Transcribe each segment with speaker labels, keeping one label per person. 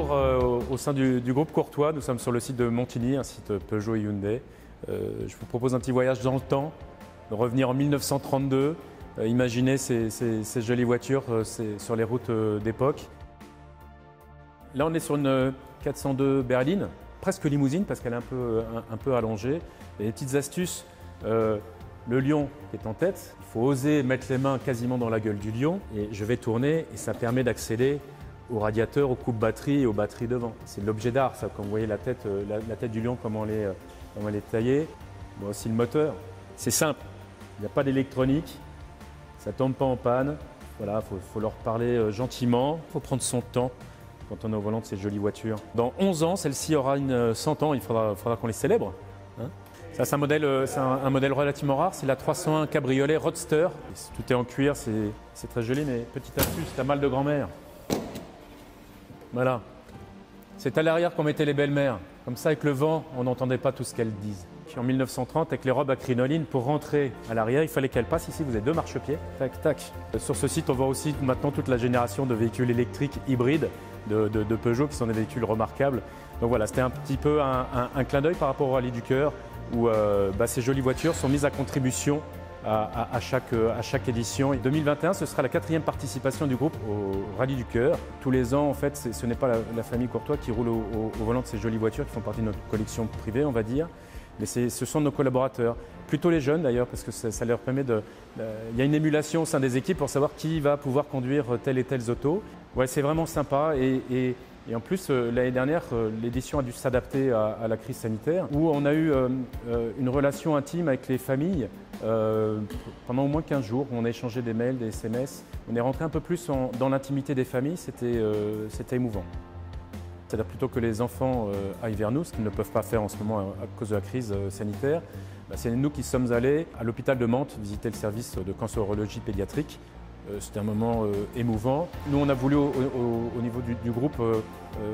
Speaker 1: Bonjour, au sein du groupe Courtois, nous sommes sur le site de Montigny, un site Peugeot et Hyundai. Je vous propose un petit voyage dans le temps, de revenir en 1932, imaginez ces jolies voitures sur les routes d'époque. Là, on est sur une 402 berline, presque limousine parce qu'elle est un peu allongée. Il y a des petites astuces. Le lion qui est en tête, il faut oser mettre les mains quasiment dans la gueule du lion. Et je vais tourner et ça permet d'accéder au radiateur, aux coupes-batteries et aux batteries devant. C'est l'objet d'art, ça, comme vous voyez la tête du lion, comment elle est taillée. Bon, aussi le moteur. C'est simple, il n'y a pas d'électronique, ça ne tombe pas en panne. Voilà, faut leur parler gentiment, il faut prendre son temps quand on est au volant de ces jolies voitures. Dans 11 ans, celle-ci aura 100 ans, il faudra qu'on les célèbre. Hein. Ça, c'est un modèle relativement rare, c'est la 301 Cabriolet Roadster. Tout est en cuir, c'est très joli, mais petite astuce, la malle de grand-mère. Voilà. C'est à l'arrière qu'on mettait les belles-mères. Comme ça, avec le vent, on n'entendait pas tout ce qu'elles disent. Puis en 1930, avec les robes à crinoline, pour rentrer à l'arrière, il fallait qu'elles passent ici. Vous avez 2 marchepieds. Tac, tac. Sur ce site, on voit aussi maintenant toute la génération de véhicules électriques hybrides de Peugeot, qui sont des véhicules remarquables. Donc voilà, c'était un petit peu un clin d'œil par rapport au Rallye du Cœur, où ces jolies voitures sont mises à contribution à chaque édition. Et 2021, ce sera la 4e participation du groupe au Rallye du Cœur. Tous les ans, en fait, ce n'est pas la famille Courtois qui roule au volant de ces jolies voitures qui font partie de notre collection privée, on va dire. Mais ce sont nos collaborateurs, plutôt les jeunes d'ailleurs, parce que ça leur permet il y a une émulation au sein des équipes pour savoir qui va pouvoir conduire telle et telle auto. Ouais, c'est vraiment sympa et en plus, l'année dernière, l'édition a dû s'adapter à la crise sanitaire, où on a eu une relation intime avec les familles pendant au moins 15 jours. On a échangé des mails, des SMS. On est rentré un peu plus dans l'intimité des familles, c'était émouvant. C'est-à-dire plutôt que les enfants aillent vers nous, ce qu'ils ne peuvent pas faire en ce moment à cause de la crise sanitaire, c'est nous qui sommes allés à l'hôpital de Mantes visiter le service de cancérologie pédiatrique. C'était un moment émouvant. Nous, on a voulu, au niveau du groupe,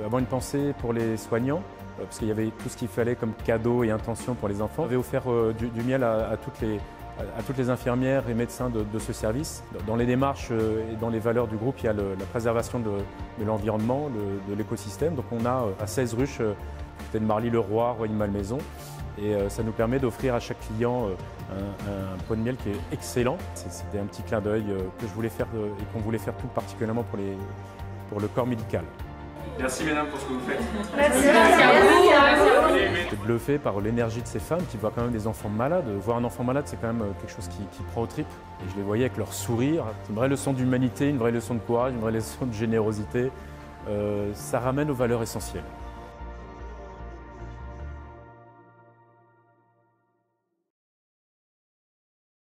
Speaker 1: avoir une pensée pour les soignants, parce qu'il y avait tout ce qu'il fallait comme cadeaux et intentions pour les enfants. On avait offert du miel à toutes les infirmières et médecins de ce service. Dans les démarches et dans les valeurs du groupe, il y a la préservation de l'environnement, de l'écosystème. Donc on a à 16 ruches, côté de Marly-le-Roi, Rueil-Malmaison. Et ça nous permet d'offrir à chaque client un pot de miel qui est excellent. C'était un petit clin d'œil que je voulais faire et qu'on voulait faire tout particulièrement pour le corps médical.
Speaker 2: Merci mesdames pour ce que vous faites.
Speaker 3: Merci à vous.
Speaker 1: J'étais bluffé par l'énergie de ces femmes qui voient quand même des enfants malades. Voir un enfant malade, c'est quand même quelque chose qui prend aux tripes. Et je les voyais avec leur sourire. C'est une vraie leçon d'humanité, une vraie leçon de courage, une vraie leçon de générosité. Ça ramène aux valeurs essentielles.